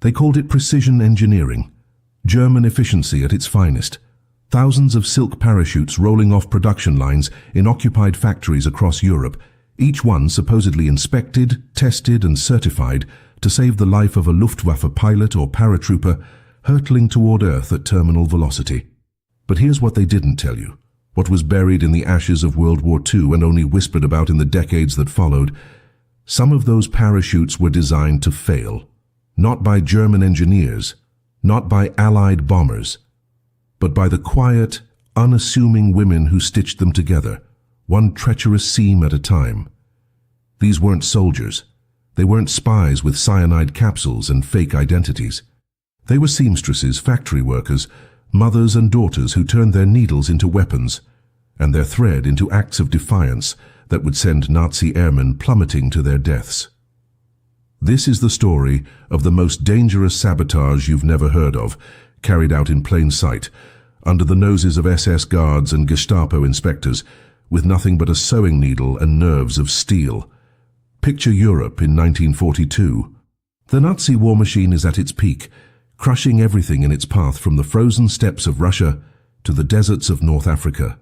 They called it precision engineering, German efficiency at its finest. Thousands of silk parachutes rolling off production lines in occupied factories across Europe, each one supposedly inspected, tested and certified to save the life of a Luftwaffe pilot or paratrooper hurtling toward Earth at terminal velocity. But here's what they didn't tell you, what was buried in the ashes of World War II and only whispered about in the decades that followed. Some of those parachutes were designed to fail, not by German engineers, not by Allied bombers, but by the quiet, unassuming women who stitched them together, one treacherous seam at a time. These weren't soldiers. They weren't spies with cyanide capsules and fake identities. They were seamstresses, factory workers, mothers and daughters who turned their needles into weapons and their thread into acts of defiance that would send Nazi airmen plummeting to their deaths. This is the story of the most dangerous sabotage you've never heard of, carried out in plain sight, under the noses of SS guards and Gestapo inspectors, with nothing but a sewing needle and nerves of steel. Picture Europe in 1942. The Nazi war machine is at its peak, crushing everything in its path from the frozen steppes of Russia to the deserts of North Africa.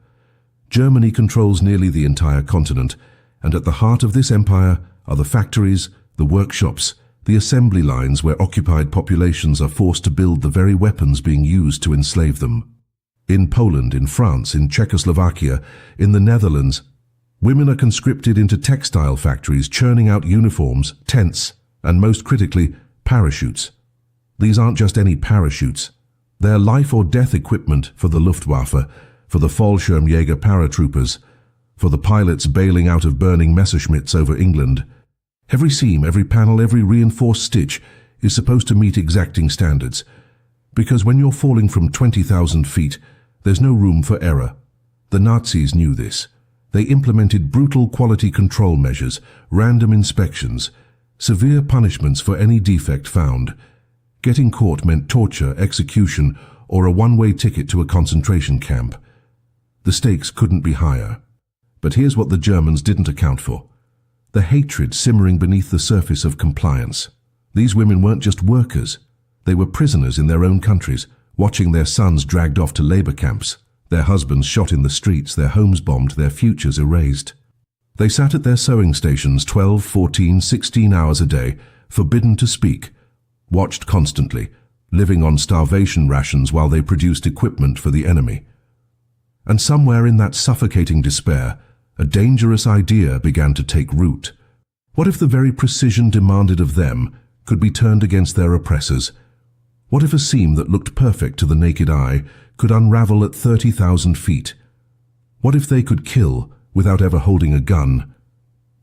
Germany controls nearly the entire continent, and at the heart of this empire are the factories, the workshops, the assembly lines where occupied populations are forced to build the very weapons being used to enslave them. In Poland, in France, in Czechoslovakia, in the Netherlands, women are conscripted into textile factories churning out uniforms, tents, and most critically, parachutes. These aren't just any parachutes. They're life or death equipment for the Luftwaffe, for the Fallschirmjäger paratroopers, for the pilots bailing out of burning Messerschmitts over England. Every seam, every panel, every reinforced stitch is supposed to meet exacting standards. Because when you're falling from 20,000 feet, there's no room for error. The Nazis knew this. They implemented brutal quality control measures, random inspections, severe punishments for any defect found. Getting caught meant torture, execution, or a one-way ticket to a concentration camp. The stakes couldn't be higher. But here's what the Germans didn't account for: the hatred simmering beneath the surface of compliance. These women weren't just workers. They were prisoners in their own countries, watching their sons dragged off to labor camps, their husbands shot in the streets, their homes bombed, their futures erased. They sat at their sewing stations 12, 14, 16 hours a day, forbidden to speak, watched constantly, living on starvation rations while they produced equipment for the enemy. And somewhere in that suffocating despair, a dangerous idea began to take root. What if the very precision demanded of them could be turned against their oppressors? What if a seam that looked perfect to the naked eye could unravel at 30,000 feet? What if they could kill without ever holding a gun?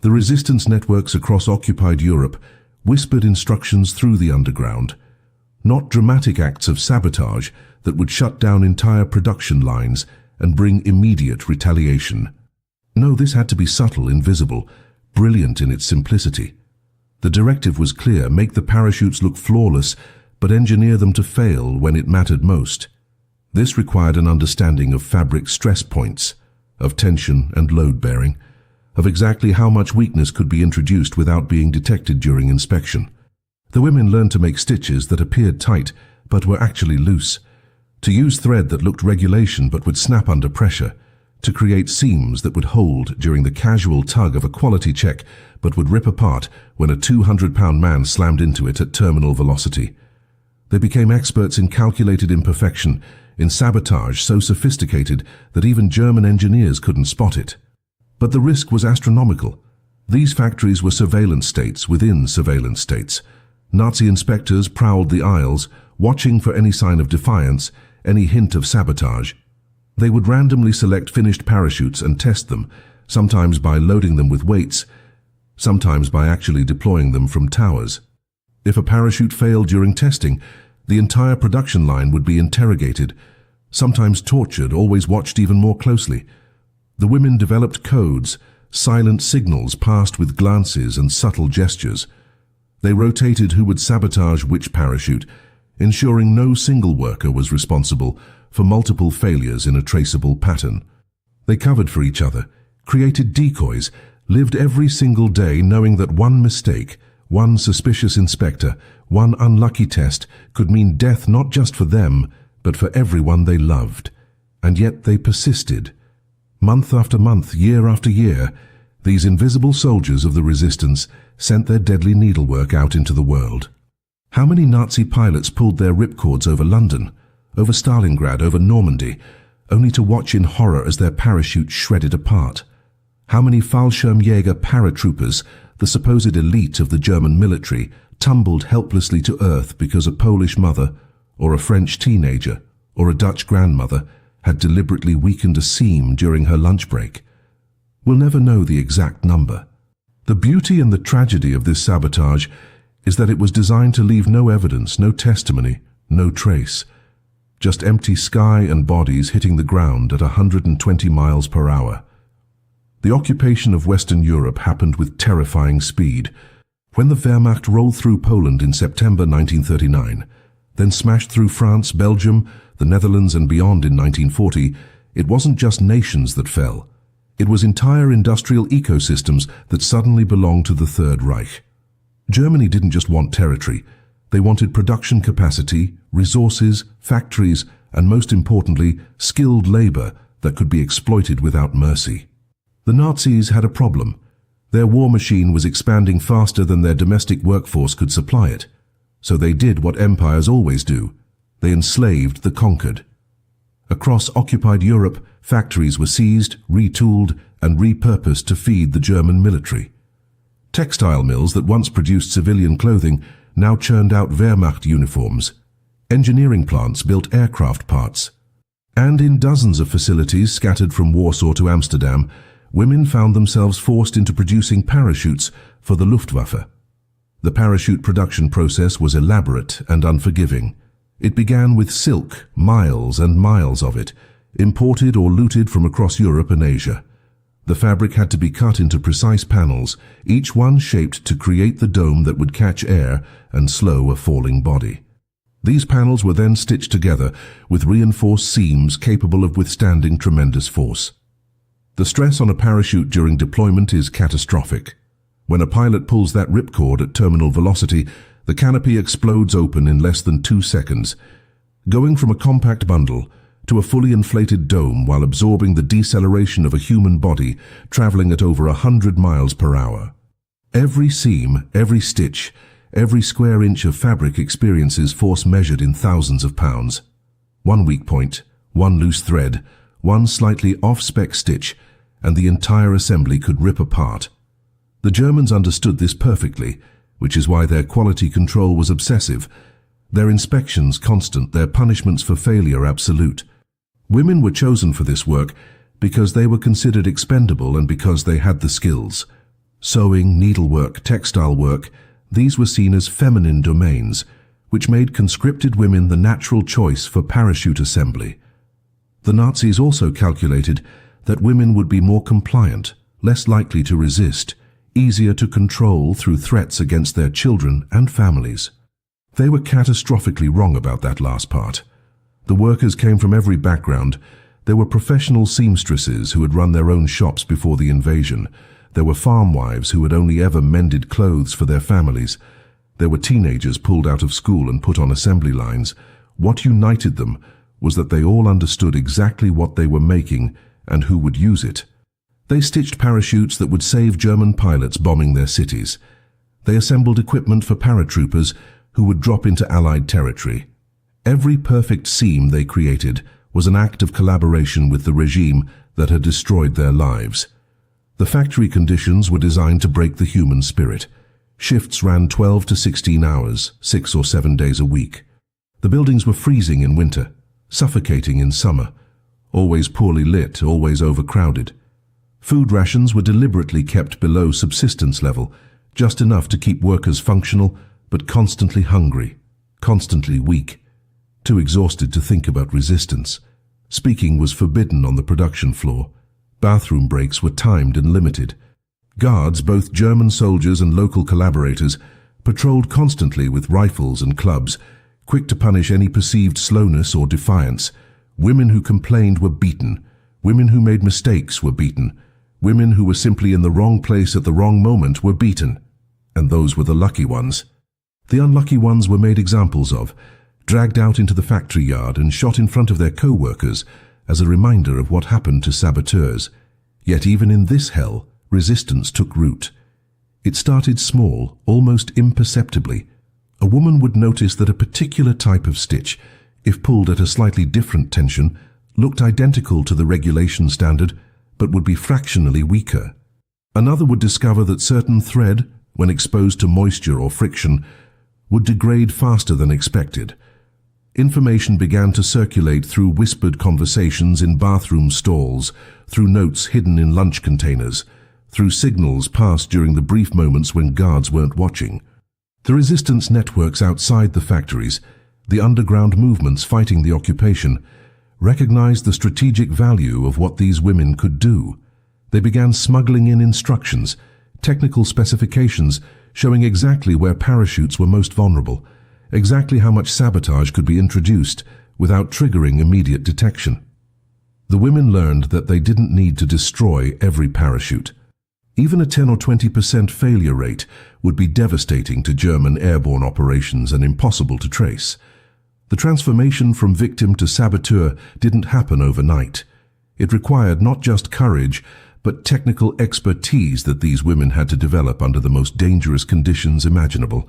The resistance networks across occupied Europe whispered instructions through the underground, not dramatic acts of sabotage that would shut down entire production lines and bring immediate retaliation. No, this had to be subtle, invisible, brilliant in its simplicity. The directive was clear: make the parachutes look flawless, but engineer them to fail when it mattered most. This required an understanding of fabric stress points, of tension and load bearing, of exactly how much weakness could be introduced without being detected during inspection. The women learned to make stitches that appeared tight but were actually loose, to use thread that looked regulation but would snap under pressure, to create seams that would hold during the casual tug of a quality check but would rip apart when a 200-pound man slammed into it at terminal velocity. They became experts in calculated imperfection, in sabotage so sophisticated that even German engineers couldn't spot it. But the risk was astronomical. These factories were surveillance states within surveillance states. Nazi inspectors prowled the aisles, watching for any sign of defiance, any hint of sabotage. They would randomly select finished parachutes and test them, sometimes by loading them with weights, sometimes by actually deploying them from towers. If a parachute failed during testing, the entire production line would be interrogated, sometimes tortured, always watched even more closely. The women developed codes, silent signals passed with glances and subtle gestures. They rotated who would sabotage which parachute, ensuring no single worker was responsible for multiple failures in a traceable pattern. They covered for each other, created decoys, lived every single day knowing that one mistake, one suspicious inspector, one unlucky test could mean death not just for them, but for everyone they loved. And yet they persisted. Month after month, year after year, these invisible soldiers of the resistance sent their deadly needlework out into the world. How many Nazi pilots pulled their ripcords over London, over Stalingrad, over Normandy, only to watch in horror as their parachutes shredded apart? How many Fallschirmjäger paratroopers, the supposed elite of the German military, tumbled helplessly to earth because a Polish mother, or a French teenager, or a Dutch grandmother had deliberately weakened a seam during her lunch break? We'll never know the exact number. The beauty and the tragedy of this sabotage is that it was designed to leave no evidence, no testimony, no trace. Just empty sky and bodies hitting the ground at 120 miles per hour. The occupation of Western Europe happened with terrifying speed. When the Wehrmacht rolled through Poland in September 1939, then smashed through France, Belgium, the Netherlands and beyond in 1940, it wasn't just nations that fell. It was entire industrial ecosystems that suddenly belonged to the Third Reich. Germany didn't just want territory. They wanted production capacity, resources, factories, and most importantly, skilled labor that could be exploited without mercy. The Nazis had a problem. Their war machine was expanding faster than their domestic workforce could supply it. So they did what empires always do. They enslaved the conquered. Across occupied Europe, factories were seized, retooled, and repurposed to feed the German military. Textile mills that once produced civilian clothing now churned out Wehrmacht uniforms. Engineering plants built aircraft parts. And in dozens of facilities scattered from Warsaw to Amsterdam, women found themselves forced into producing parachutes for the Luftwaffe. The parachute production process was elaborate and unforgiving. It began with silk, miles and miles of it, imported or looted from across Europe and Asia. The fabric had to be cut into precise panels, each one shaped to create the dome that would catch air and slow a falling body. These panels were then stitched together with reinforced seams capable of withstanding tremendous force. The stress on a parachute during deployment is catastrophic. When a pilot pulls that ripcord at terminal velocity, the canopy explodes open in less than 2 seconds, going from a compact bundle to a fully inflated dome while absorbing the deceleration of a human body traveling at over 100 miles per hour. Every seam, every stitch, every square inch of fabric experiences force measured in thousands of pounds. One weak point, one loose thread, one slightly off-spec stitch, and the entire assembly could rip apart. The Germans understood this perfectly, which is why their quality control was obsessive, their inspections constant, their punishments for failure absolute. Women were chosen for this work because they were considered expendable and because they had the skills. Sewing, needlework, textile work, these were seen as feminine domains, which made conscripted women the natural choice for parachute assembly. The Nazis also calculated that women would be more compliant, less likely to resist, easier to control through threats against their children and families. They were catastrophically wrong about that last part. The workers came from every background. There were professional seamstresses who had run their own shops before the invasion. There were farm wives who had only ever mended clothes for their families. There were teenagers pulled out of school and put on assembly lines. What united them was that they all understood exactly what they were making and who would use it. They stitched parachutes that would save German pilots bombing their cities. They assembled equipment for paratroopers who would drop into Allied territory. Every perfect seam they created was an act of collaboration with the regime that had destroyed their lives. The factory conditions were designed to break the human spirit. Shifts ran 12 to 16 hours, 6 or 7 days a week. The buildings were freezing in winter, suffocating in summer, always poorly lit, always overcrowded. Food rations were deliberately kept below subsistence level, just enough to keep workers functional, but constantly hungry, constantly weak, too exhausted to think about resistance. Speaking was forbidden on the production floor. Bathroom breaks were timed and limited. Guards, both German soldiers and local collaborators, patrolled constantly with rifles and clubs, quick to punish any perceived slowness or defiance. Women who complained were beaten. Women who made mistakes were beaten. Women who were simply in the wrong place at the wrong moment were beaten. And those were the lucky ones. The unlucky ones were made examples of, dragged out into the factory yard and shot in front of their co-workers as a reminder of what happened to saboteurs. Yet even in this hell, resistance took root. It started small, almost imperceptibly. A woman would notice that a particular type of stitch, if pulled at a slightly different tension, looked identical to the regulation standard, but would be fractionally weaker. Another would discover that certain thread, when exposed to moisture or friction, would degrade faster than expected. Information began to circulate through whispered conversations in bathroom stalls, through notes hidden in lunch containers, through signals passed during the brief moments when guards weren't watching. The resistance networks outside the factories, the underground movements fighting the occupation, recognized the strategic value of what these women could do. They began smuggling in instructions, technical specifications showing exactly where parachutes were most vulnerable, exactly how much sabotage could be introduced without triggering immediate detection. The women learned that they didn't need to destroy every parachute. Even a 10 or 20% failure rate would be devastating to German airborne operations and impossible to trace. The transformation from victim to saboteur didn't happen overnight. It required not just courage, but technical expertise that these women had to develop under the most dangerous conditions imaginable.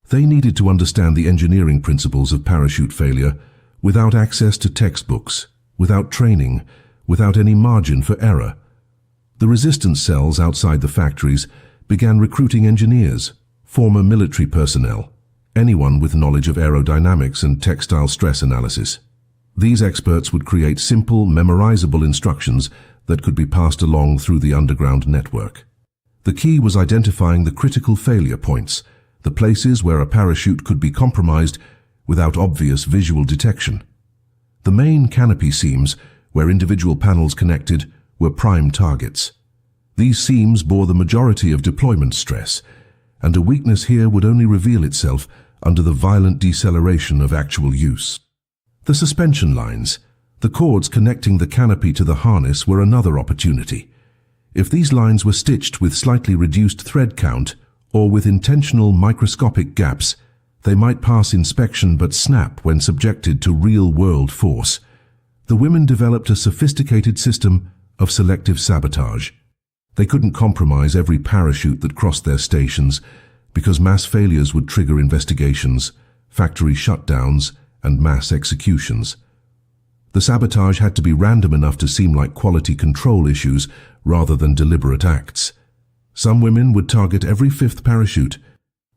They needed to understand the engineering principles of parachute failure without access to textbooks, without training, without any margin for error. The resistance cells outside the factories began recruiting engineers, former military personnel, anyone with knowledge of aerodynamics and textile stress analysis. These experts would create simple, memorizable instructions that could be passed along through the underground network. The key was identifying the critical failure points, the places where a parachute could be compromised without obvious visual detection. The main canopy seams, where individual panels connected, were prime targets. These seams bore the majority of deployment stress, and a weakness here would only reveal itself under the violent deceleration of actual use. The suspension lines, the cords connecting the canopy to the harness, were another opportunity. If these lines were stitched with slightly reduced thread count, or with intentional microscopic gaps, they might pass inspection but snap when subjected to real-world force. The women developed a sophisticated system of selective sabotage. They couldn't compromise every parachute that crossed their stations, because mass failures would trigger investigations, factory shutdowns, and mass executions. The sabotage had to be random enough to seem like quality control issues rather than deliberate acts. Some women would target every fifth parachute.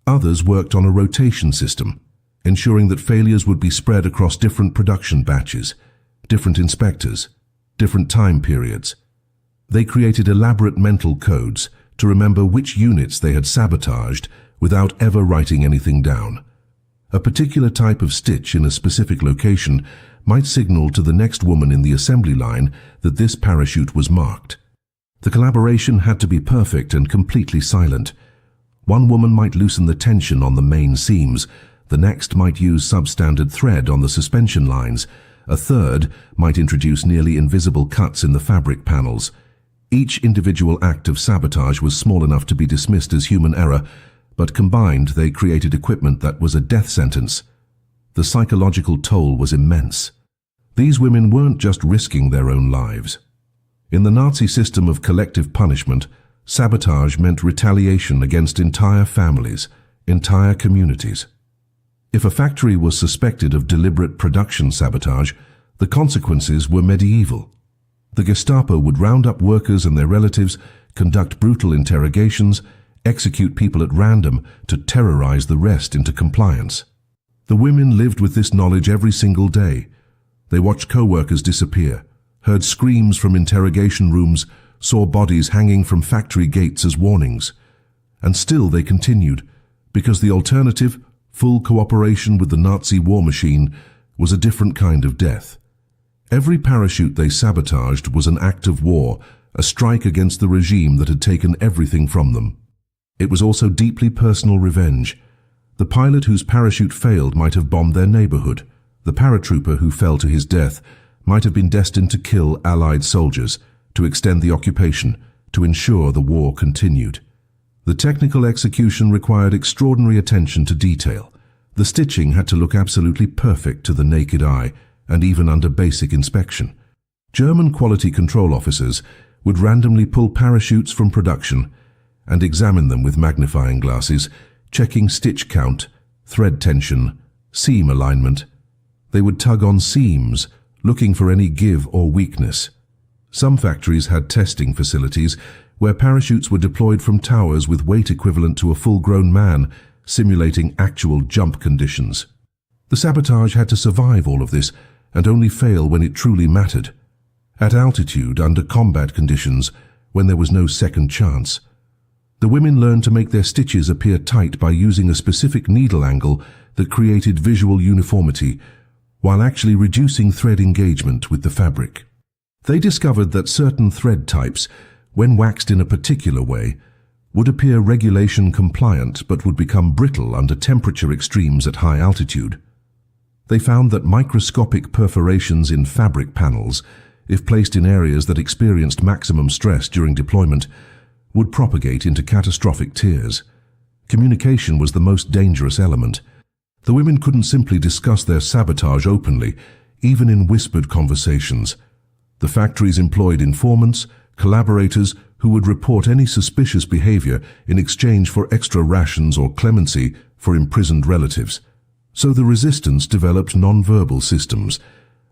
Others worked on a rotation system, ensuring that failures would be spread across different production batches, different inspectors, different time periods. They created elaborate mental codes to remember which units they had sabotaged without ever writing anything down. A particular type of stitch in a specific location might signal to the next woman in the assembly line that this parachute was marked. The collaboration had to be perfect and completely silent. One woman might loosen the tension on the main seams, the next might use substandard thread on the suspension lines, a third might introduce nearly invisible cuts in the fabric panels. Each individual act of sabotage was small enough to be dismissed as human error, but combined they created equipment that was a death sentence. The psychological toll was immense. These women weren't just risking their own lives. In the Nazi system of collective punishment, sabotage meant retaliation against entire families, entire communities. If a factory was suspected of deliberate production sabotage, the consequences were medieval. The Gestapo would round up workers and their relatives, conduct brutal interrogations, execute people at random to terrorize the rest into compliance. The women lived with this knowledge every single day. They watched co-workers disappear, heard screams from interrogation rooms, saw bodies hanging from factory gates as warnings. And still they continued, because the alternative, full cooperation with the Nazi war machine, was a different kind of death. Every parachute they sabotaged was an act of war, a strike against the regime that had taken everything from them. It was also deeply personal revenge. The pilot whose parachute failed might have bombed their neighborhood. The paratrooper who fell to his death might have been destined to kill Allied soldiers, to extend the occupation, to ensure the war continued. The technical execution required extraordinary attention to detail. The stitching had to look absolutely perfect to the naked eye, and even under basic inspection. German quality control officers would randomly pull parachutes from production and examine them with magnifying glasses, checking stitch count, thread tension, seam alignment. They would tug on seams, looking for any give or weakness. Some factories had testing facilities where parachutes were deployed from towers with weight equivalent to a full-grown man, simulating actual jump conditions. The sabotage had to survive all of this and only fail when it truly mattered. At altitude, under combat conditions, when there was no second chance. The women learned to make their stitches appear tight by using a specific needle angle that created visual uniformity, while actually reducing thread engagement with the fabric. They discovered that certain thread types, when waxed in a particular way, would appear regulation compliant but would become brittle under temperature extremes at high altitude. They found that microscopic perforations in fabric panels, if placed in areas that experienced maximum stress during deployment, would propagate into catastrophic tears. Communication was the most dangerous element. The women couldn't simply discuss their sabotage openly, even in whispered conversations. The factories employed informants, collaborators who would report any suspicious behavior in exchange for extra rations or clemency for imprisoned relatives. So the resistance developed non-verbal systems.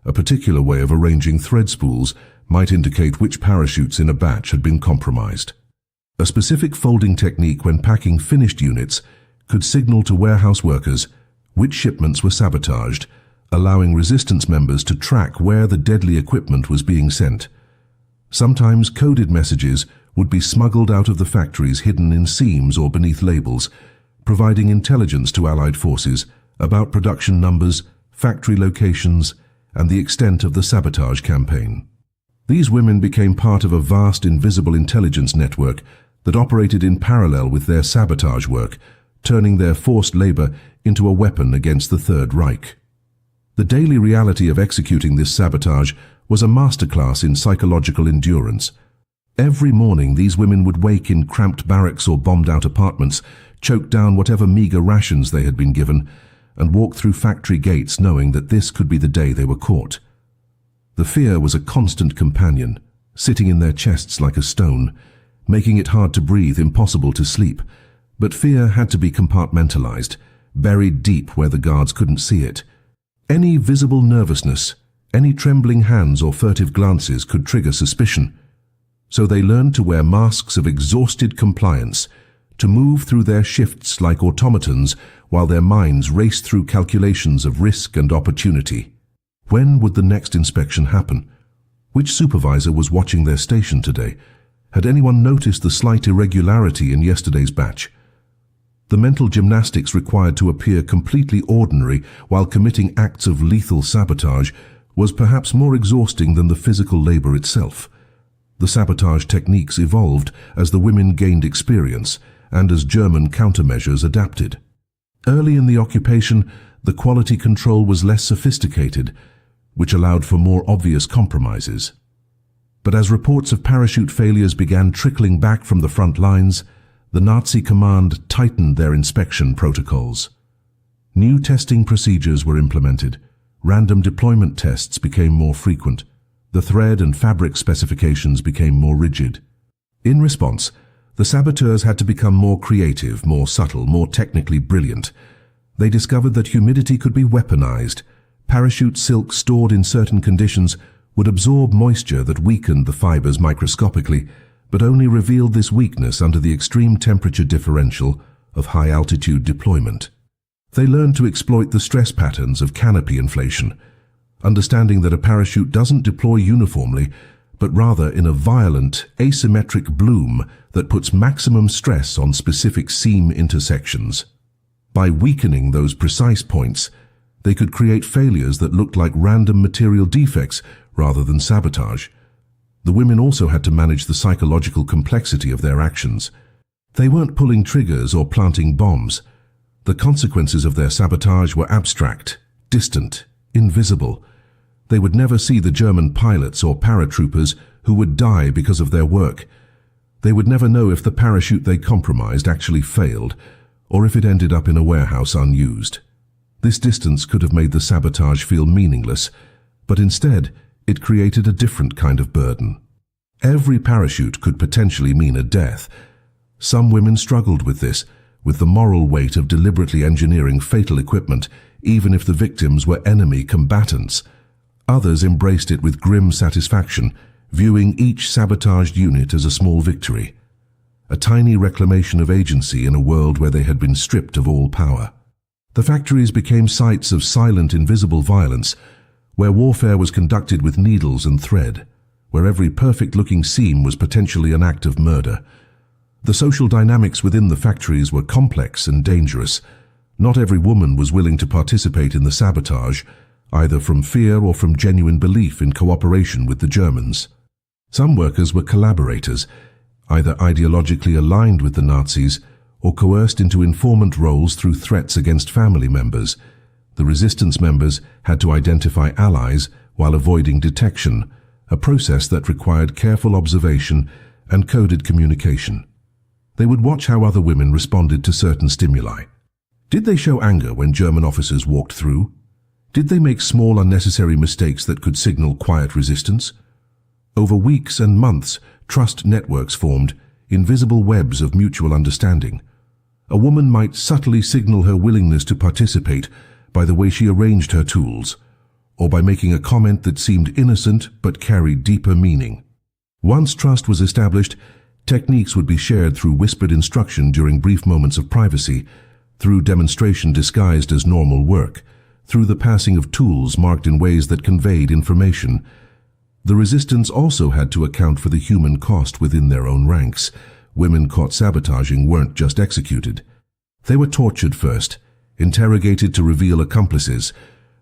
A particular way of arranging thread spools might indicate which parachutes in a batch had been compromised. A specific folding technique when packing finished units could signal to warehouse workers which shipments were sabotaged, allowing resistance members to track where the deadly equipment was being sent. Sometimes coded messages would be smuggled out of the factories hidden in seams or beneath labels, providing intelligence to Allied forces about production numbers, factory locations, and the extent of the sabotage campaign. These women became part of a vast invisible intelligence network that operated in parallel with their sabotage work, turning their forced labor into a weapon against the Third Reich. The daily reality of executing this sabotage was a masterclass in psychological endurance. Every morning these women would wake in cramped barracks or bombed-out apartments, choke down whatever meager rations they had been given, and walk through factory gates knowing that this could be the day they were caught. The fear was a constant companion, sitting in their chests like a stone, making it hard to breathe, impossible to sleep. But fear had to be compartmentalized, buried deep where the guards couldn't see it. Any visible nervousness, any trembling hands or furtive glances could trigger suspicion. So they learned to wear masks of exhausted compliance, to move through their shifts like automatons while their minds raced through calculations of risk and opportunity. When would the next inspection happen? Which supervisor was watching their station today? Had anyone noticed the slight irregularity in yesterday's batch? The mental gymnastics required to appear completely ordinary while committing acts of lethal sabotage was perhaps more exhausting than the physical labor itself. The sabotage techniques evolved as the women gained experience and as German countermeasures adapted. Early in the occupation, the quality control was less sophisticated, which allowed for more obvious compromises. But as reports of parachute failures began trickling back from the front lines, the Nazi command tightened their inspection protocols. New testing procedures were implemented. Random deployment tests became more frequent. The thread and fabric specifications became more rigid. In response, the saboteurs had to become more creative, more subtle, more technically brilliant. They discovered that humidity could be weaponized. Parachute silk stored in certain conditions would absorb moisture that weakened the fibers microscopically, but only revealed this weakness under the extreme temperature differential of high-altitude deployment. They learned to exploit the stress patterns of canopy inflation, understanding that a parachute doesn't deploy uniformly, but rather in a violent, asymmetric bloom that puts maximum stress on specific seam intersections. By weakening those precise points, they could create failures that looked like random material defects rather than sabotage. The women also had to manage the psychological complexity of their actions. They weren't pulling triggers or planting bombs. The consequences of their sabotage were abstract, distant, invisible. They would never see the German pilots or paratroopers who would die because of their work. They would never know if the parachute they compromised actually failed, or if it ended up in a warehouse unused. This distance could have made the sabotage feel meaningless, but instead, it created a different kind of burden. Every parachute could potentially mean a death. Some women struggled with this, with the moral weight of deliberately engineering fatal equipment, even if the victims were enemy combatants. Others embraced it with grim satisfaction, viewing each sabotaged unit as a small victory, a tiny reclamation of agency in a world where they had been stripped of all power. The factories became sites of silent, invisible violence, where warfare was conducted with needles and thread, where every perfect-looking seam was potentially an act of murder. The social dynamics within the factories were complex and dangerous. Not every woman was willing to participate in the sabotage, either from fear or from genuine belief in cooperation with the Germans. Some workers were collaborators, either ideologically aligned with the Nazis or coerced into informant roles through threats against family members. The resistance members had to identify allies while avoiding detection, a process that required careful observation and coded communication. They would watch how other women responded to certain stimuli. Did they show anger when German officers walked through? Did they make small unnecessary mistakes that could signal quiet resistance? Over weeks and months, trust networks formed, invisible webs of mutual understanding. A woman might subtly signal her willingness to participate by the way she arranged her tools, or by making a comment that seemed innocent but carried deeper meaning. Once trust was established, techniques would be shared through whispered instruction during brief moments of privacy, through demonstration disguised as normal work, through the passing of tools marked in ways that conveyed information. The resistance also had to account for the human cost within their own ranks. Women caught sabotaging weren't just executed. They were tortured first, interrogated to reveal accomplices,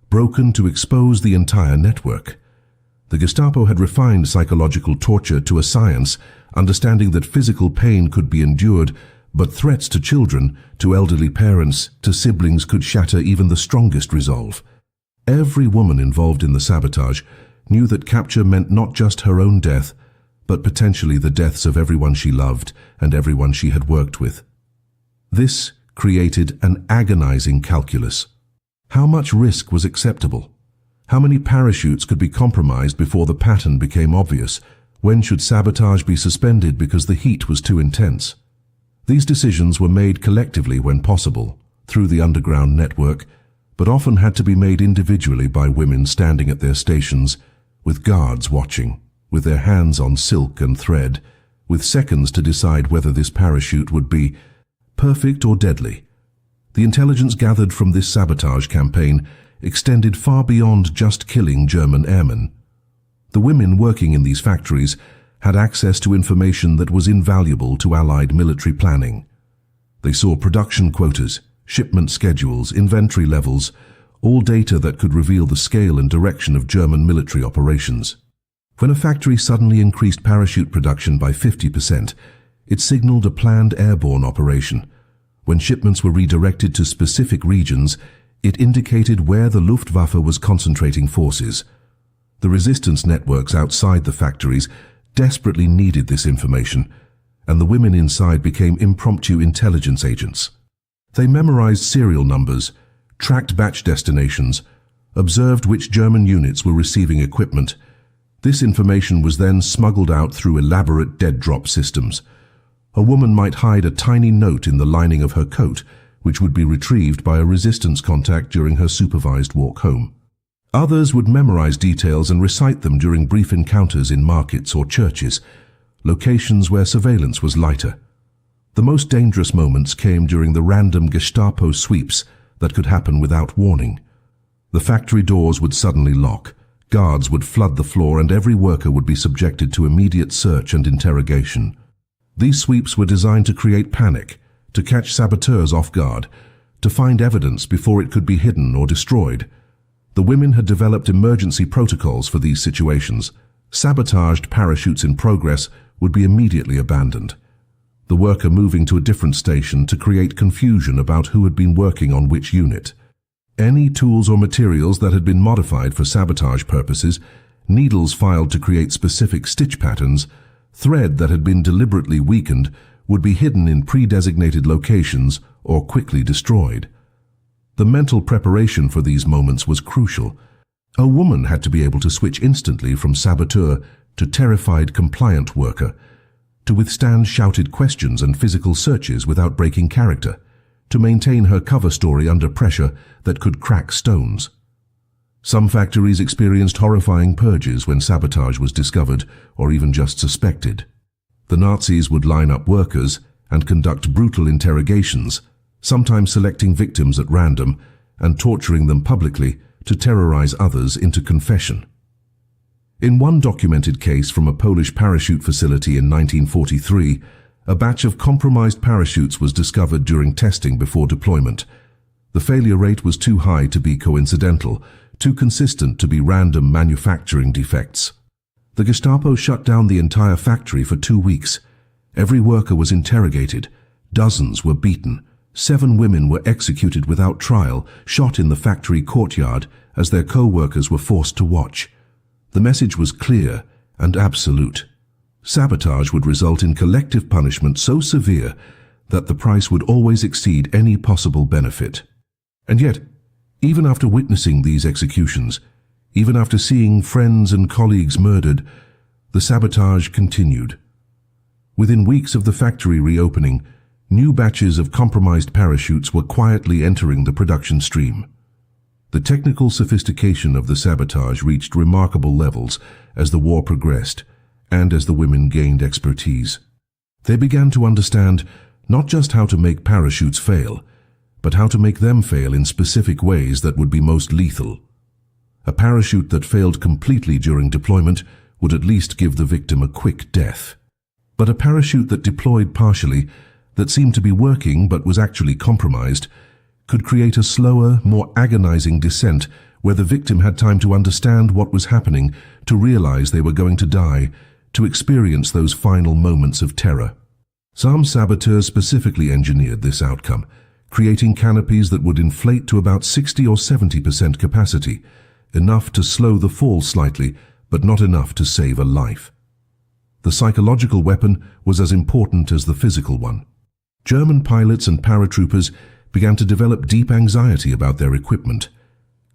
broken to expose the entire network. The Gestapo had refined psychological torture to a science, understanding that physical pain could be endured, but threats to children, to elderly parents, to siblings could shatter even the strongest resolve. Every woman involved in the sabotage knew that capture meant not just her own death, but potentially the deaths of everyone she loved and everyone she had worked with. This created an agonizing calculus. How much risk was acceptable? How many parachutes could be compromised before the pattern became obvious? When should sabotage be suspended because the heat was too intense? These decisions were made collectively when possible, through the underground network, but often had to be made individually by women standing at their stations, with guards watching, with their hands on silk and thread, with seconds to decide whether this parachute would be perfect or deadly. The intelligence gathered from this sabotage campaign extended far beyond just killing German airmen. The women working in these factories had access to information that was invaluable to Allied military planning. They saw production quotas, shipment schedules, inventory levels, all data that could reveal the scale and direction of German military operations. When a factory suddenly increased parachute production by 50%, it signaled a planned airborne operation. When shipments were redirected to specific regions, it indicated where the Luftwaffe was concentrating forces. The resistance networks outside the factories desperately needed this information, and the women inside became impromptu intelligence agents. They memorized serial numbers, tracked batch destinations, observed which German units were receiving equipment. This information was then smuggled out through elaborate dead-drop systems. A woman might hide a tiny note in the lining of her coat, which would be retrieved by a resistance contact during her supervised walk home. Others would memorize details and recite them during brief encounters in markets or churches, locations where surveillance was lighter. The most dangerous moments came during the random Gestapo sweeps that could happen without warning. The factory doors would suddenly lock, guards would flood the floor, and every worker would be subjected to immediate search and interrogation. These sweeps were designed to create panic, to catch saboteurs off guard, to find evidence before it could be hidden or destroyed. The women had developed emergency protocols for these situations. Sabotaged parachutes in progress would be immediately abandoned, the worker moving to a different station to create confusion about who had been working on which unit. Any tools or materials that had been modified for sabotage purposes, needles filed to create specific stitch patterns, Thread that had been deliberately weakened would be hidden in pre-designated locations or quickly destroyed. The mental preparation for these moments was crucial. A woman had to be able to switch instantly from saboteur to terrified compliant worker, to withstand shouted questions and physical searches without breaking character, to maintain her cover story under pressure that could crack stones. Some factories experienced horrifying purges when sabotage was discovered or even just suspected. The Nazis would line up workers and conduct brutal interrogations, sometimes selecting victims at random and torturing them publicly to terrorize others into confession. In one documented case from a Polish parachute facility in 1943, a batch of compromised parachutes was discovered during testing before deployment. The failure rate was too high to be coincidental, too consistent to be random manufacturing defects. The Gestapo shut down the entire factory for 2 weeks. Every worker was interrogated. Dozens were beaten. 7 women were executed without trial, shot in the factory courtyard as their co-workers were forced to watch. The message was clear and absolute. Sabotage would result in collective punishment so severe that the price would always exceed any possible benefit. And yet, even after witnessing these executions, even after seeing friends and colleagues murdered, the sabotage continued. Within weeks of the factory reopening, new batches of compromised parachutes were quietly entering the production stream. The technical sophistication of the sabotage reached remarkable levels as the war progressed and as the women gained expertise. They began to understand not just how to make parachutes fail, but how to make them fail in specific ways that would be most lethal. A parachute that failed completely during deployment would at least give the victim a quick death. But a parachute that deployed partially, that seemed to be working but was actually compromised, could create a slower, more agonizing descent where the victim had time to understand what was happening, to realize they were going to die, to experience those final moments of terror. Some saboteurs specifically engineered this outcome, creating canopies that would inflate to about 60 or 70% capacity, enough to slow the fall slightly, but not enough to save a life. The psychological weapon was as important as the physical one. German pilots and paratroopers began to develop deep anxiety about their equipment,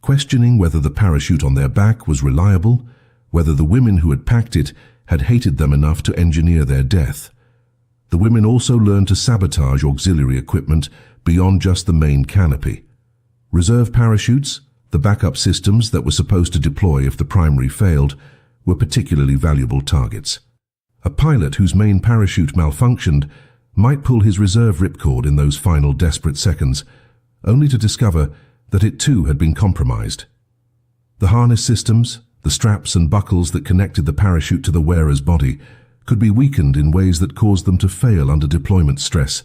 questioning whether the parachute on their back was reliable, whether the women who had packed it had hated them enough to engineer their death. The women also learned to sabotage auxiliary equipment beyond just the main canopy. Reserve parachutes, the backup systems that were supposed to deploy if the primary failed, were particularly valuable targets. A pilot whose main parachute malfunctioned might pull his reserve ripcord in those final desperate seconds, only to discover that it too had been compromised. The harness systems, the straps and buckles that connected the parachute to the wearer's body, could be weakened in ways that caused them to fail under deployment stress,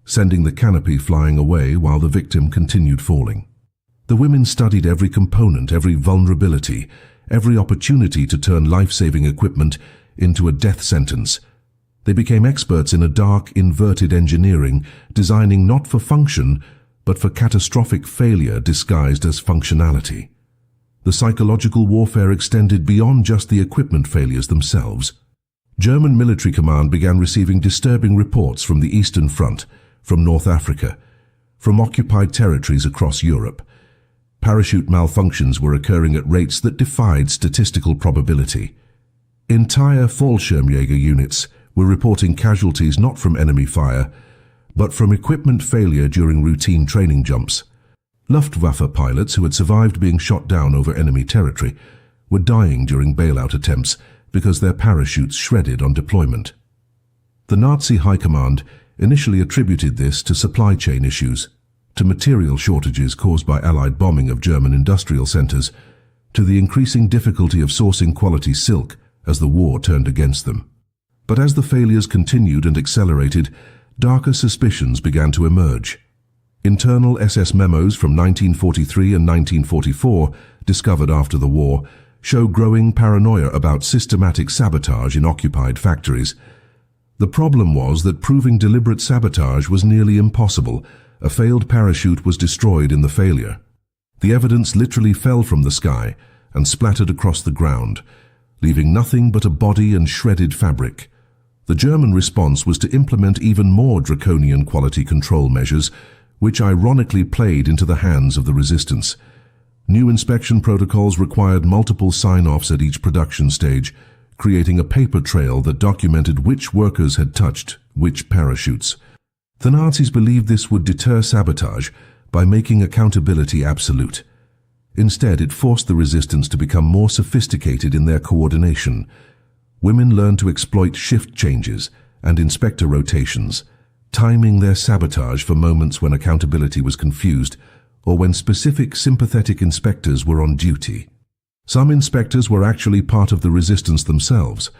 sending the canopy flying away while the victim continued falling. The women studied every component, every vulnerability, every opportunity to turn life-saving equipment into a death sentence. They became experts in a dark, inverted engineering, designing not for function, but for catastrophic failure disguised as functionality. The psychological warfare extended beyond just the equipment failures themselves. German military command began receiving disturbing reports from the Eastern Front, from North Africa, from occupied territories across Europe. Parachute malfunctions were occurring at rates that defied statistical probability. Entire Fallschirmjäger units were reporting casualties not from enemy fire, but from equipment failure during routine training jumps. Luftwaffe pilots who had survived being shot down over enemy territory were dying during bailout attempts because their parachutes shredded on deployment. The Nazi high command initially attributed this to supply chain issues, to material shortages caused by Allied bombing of German industrial centers, to the increasing difficulty of sourcing quality silk as the war turned against them. But as the failures continued and accelerated, darker suspicions began to emerge. Internal SS memos from 1943 and 1944, discovered after the war, show growing paranoia about systematic sabotage in occupied factories. The problem was that proving deliberate sabotage was nearly impossible. A failed parachute was destroyed in the failure. The evidence literally fell from the sky and splattered across the ground, leaving nothing but a body and shredded fabric. The German response was to implement even more draconian quality control measures, which ironically played into the hands of the resistance. New inspection protocols required multiple sign-offs at each production stage, creating a paper trail that documented which workers had touched which parachutes. The Nazis believed this would deter sabotage by making accountability absolute. Instead, it forced the resistance to become more sophisticated in their coordination. Women learned to exploit shift changes and inspector rotations, timing their sabotage for moments when accountability was confused or when specific sympathetic inspectors were on duty. Some inspectors were actually part of the resistance themselves,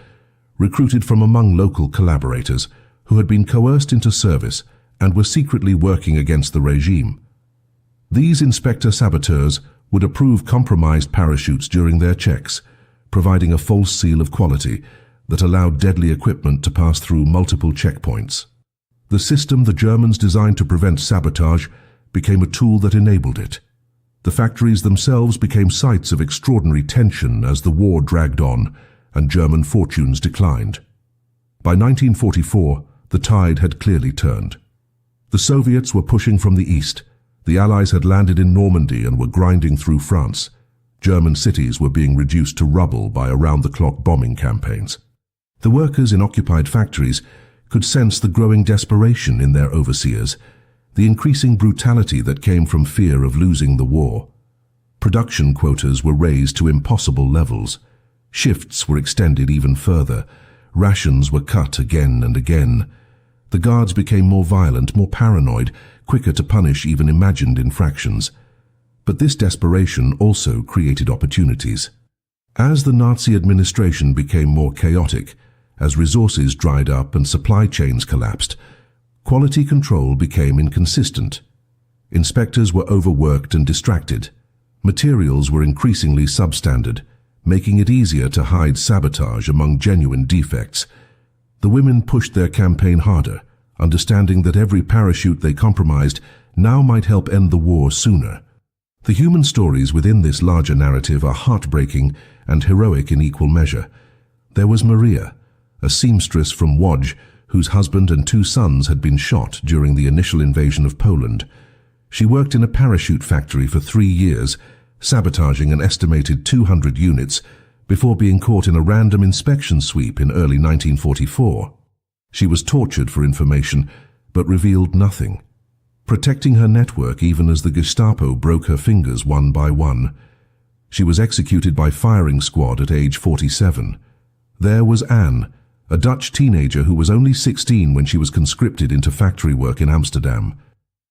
recruited from among local collaborators who had been coerced into service and were secretly working against the regime. These inspector saboteurs would approve compromised parachutes during their checks, providing a false seal of quality that allowed deadly equipment to pass through multiple checkpoints. The system the Germans designed to prevent sabotage became a tool that enabled it. The factories themselves became sites of extraordinary tension as the war dragged on and German fortunes declined. By 1944, the tide had clearly turned. The Soviets were pushing from the east. The Allies had landed in Normandy and were grinding through France. German cities were being reduced to rubble by around-the-clock bombing campaigns. The workers in occupied factories could sense the growing desperation in their overseers, the increasing brutality that came from fear of losing the war. Production quotas were raised to impossible levels. Shifts were extended even further. Rations were cut again and again. The guards became more violent, more paranoid, quicker to punish even imagined infractions. But this desperation also created opportunities. As the Nazi administration became more chaotic, as resources dried up and supply chains collapsed, quality control became inconsistent. Inspectors were overworked and distracted. Materials were increasingly substandard, making it easier to hide sabotage among genuine defects. The women pushed their campaign harder, understanding that every parachute they compromised now might help end the war sooner. The human stories within this larger narrative are heartbreaking and heroic in equal measure. There was Maria, a seamstress from Łódź, whose husband and 2 sons had been shot during the initial invasion of Poland. She worked in a parachute factory for 3 years, sabotaging an estimated 200 units, before being caught in a random inspection sweep in early 1944. She was tortured for information, but revealed nothing, protecting her network even as the Gestapo broke her fingers one by one. She was executed by firing squad at age 47. There was Anne, a Dutch teenager who was only 16 when she was conscripted into factory work in Amsterdam.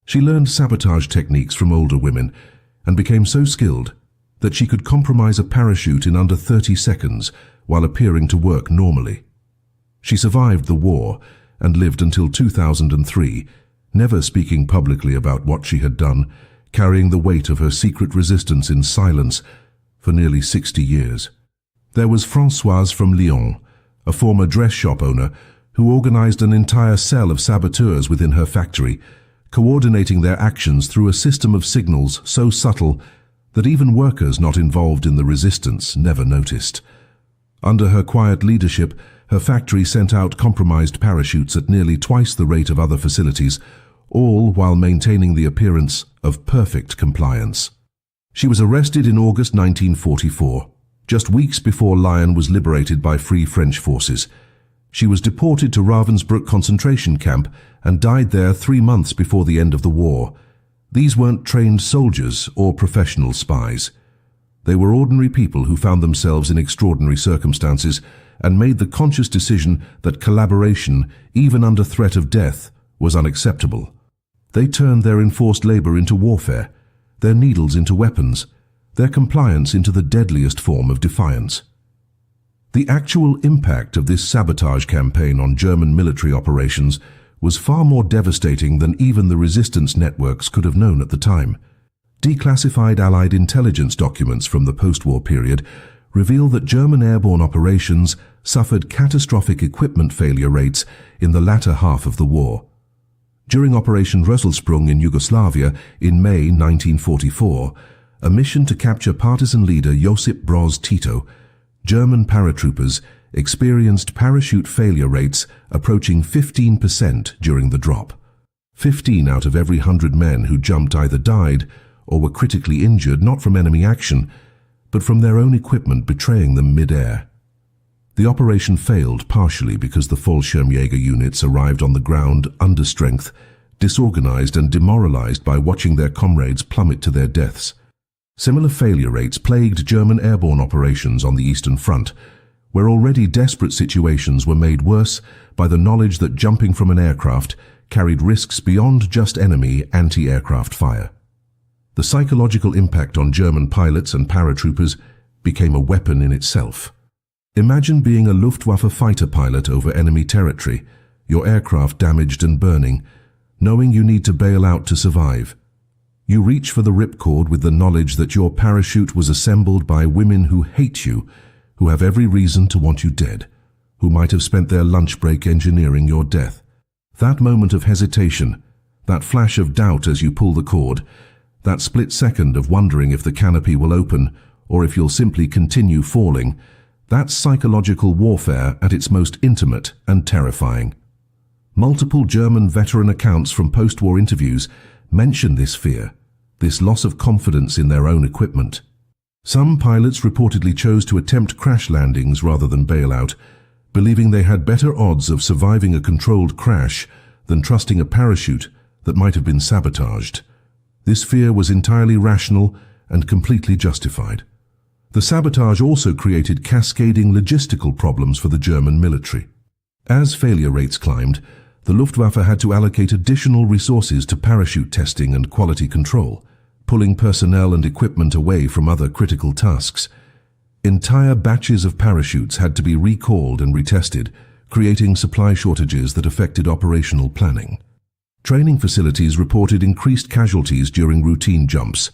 She learned sabotage techniques from older women and became so skilled that she could compromise a parachute in under 30 seconds while appearing to work normally. She survived the war and lived until 2003, never speaking publicly about what she had done, carrying the weight of her secret resistance in silence for nearly 60 years. There was Françoise from Lyon, a former dress shop owner who organized an entire cell of saboteurs within her factory, coordinating their actions through a system of signals so subtle that even workers not involved in the resistance never noticed. Under her quiet leadership, her factory sent out compromised parachutes at nearly twice the rate of other facilities, all while maintaining the appearance of perfect compliance. She was arrested in August 1944, just weeks before Lyon was liberated by Free French forces. She was deported to Ravensbrück concentration camp and died there 3 months before the end of the war. These weren't trained soldiers or professional spies. They were ordinary people who found themselves in extraordinary circumstances and made the conscious decision that collaboration, even under threat of death, was unacceptable. They turned their enforced labor into warfare, their needles into weapons, their compliance into the deadliest form of defiance. The actual impact of this sabotage campaign on German military operations was far more devastating than even the resistance networks could have known at the time. Declassified Allied intelligence documents from the post-war period reveal that German airborne operations suffered catastrophic equipment failure rates in the latter half of the war. During Operation Rösselsprung in Yugoslavia in May 1944, a mission to capture partisan leader Josip Broz Tito, German paratroopers experienced parachute failure rates approaching 15% during the drop. 15 out of every 100 men who jumped either died or were critically injured not from enemy action, but from their own equipment betraying them mid-air. The operation failed partially because the Fallschirmjäger units arrived on the ground under strength, disorganized and demoralized by watching their comrades plummet to their deaths. Similar failure rates plagued German airborne operations on the Eastern Front, where already desperate situations were made worse by the knowledge that jumping from an aircraft carried risks beyond just enemy anti-aircraft fire. The psychological impact on German pilots and paratroopers became a weapon in itself. Imagine being a Luftwaffe fighter pilot over enemy territory, your aircraft damaged and burning, knowing you need to bail out to survive. You reach for the ripcord with the knowledge that your parachute was assembled by women who hate you, who have every reason to want you dead, who might have spent their lunch break engineering your death. That moment of hesitation, that flash of doubt as you pull the cord, that split second of wondering if the canopy will open or if you'll simply continue falling, that's psychological warfare at its most intimate and terrifying. Multiple German veteran accounts from post-war interviews mention this fear, this loss of confidence in their own equipment. Some pilots reportedly chose to attempt crash landings rather than bail out, believing they had better odds of surviving a controlled crash than trusting a parachute that might have been sabotaged. This fear was entirely rational and completely justified. The sabotage also created cascading logistical problems for the German military. As failure rates climbed, the Luftwaffe had to allocate additional resources to parachute testing and quality control, pulling personnel and equipment away from other critical tasks. Entire batches of parachutes had to be recalled and retested, creating supply shortages that affected operational planning. Training facilities reported increased casualties during routine jumps,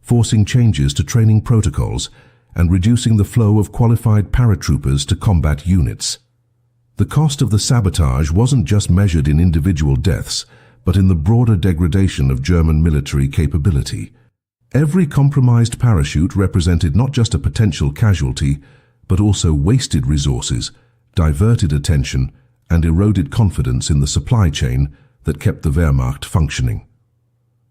forcing changes to training protocols and reducing the flow of qualified paratroopers to combat units. The cost of the sabotage wasn't just measured in individual deaths, but in the broader degradation of German military capability. Every compromised parachute represented not just a potential casualty, but also wasted resources, diverted attention, and eroded confidence in the supply chain that kept the Wehrmacht functioning.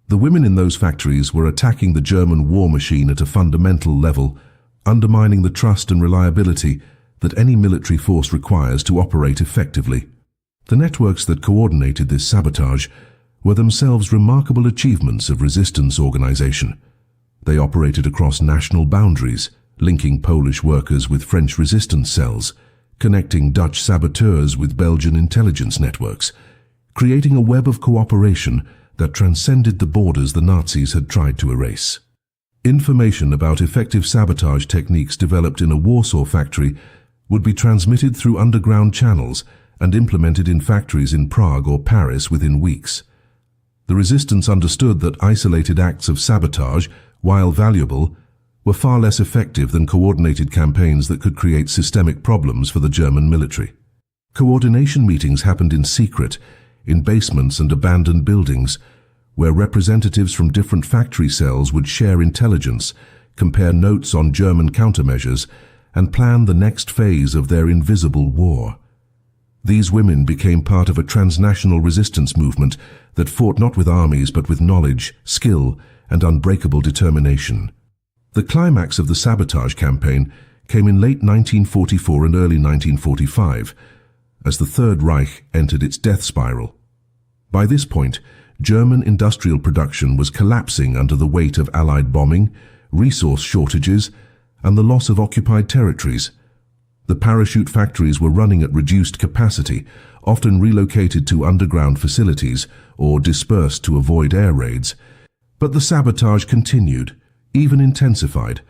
The women in those factories were attacking the German war machine at a fundamental level, undermining the trust and reliability that any military force requires to operate effectively. The networks that coordinated this sabotage were themselves remarkable achievements of resistance organization. They operated across national boundaries, linking Polish workers with French resistance cells, connecting Dutch saboteurs with Belgian intelligence networks, creating a web of cooperation that transcended the borders the Nazis had tried to erase. Information about effective sabotage techniques developed in a Warsaw factory would be transmitted through underground channels and implemented in factories in Prague or Paris within weeks. The resistance understood that isolated acts of sabotage, while valuable, were far less effective than coordinated campaigns that could create systemic problems for the German military. Coordination meetings happened in secret, in basements and abandoned buildings, where representatives from different factory cells would share intelligence, compare notes on German countermeasures, and plan the next phase of their invisible war. These women became part of a transnational resistance movement that fought not with armies but with knowledge, skill, and unbreakable determination. The climax of the sabotage campaign came in late 1944 and early 1945, as the Third Reich entered its death spiral. By this point, German industrial production was collapsing under the weight of Allied bombing, resource shortages, and the loss of occupied territories. The parachute factories were running at reduced capacity, often relocated to underground facilities or dispersed to avoid air raids. But the sabotage continued, even intensified,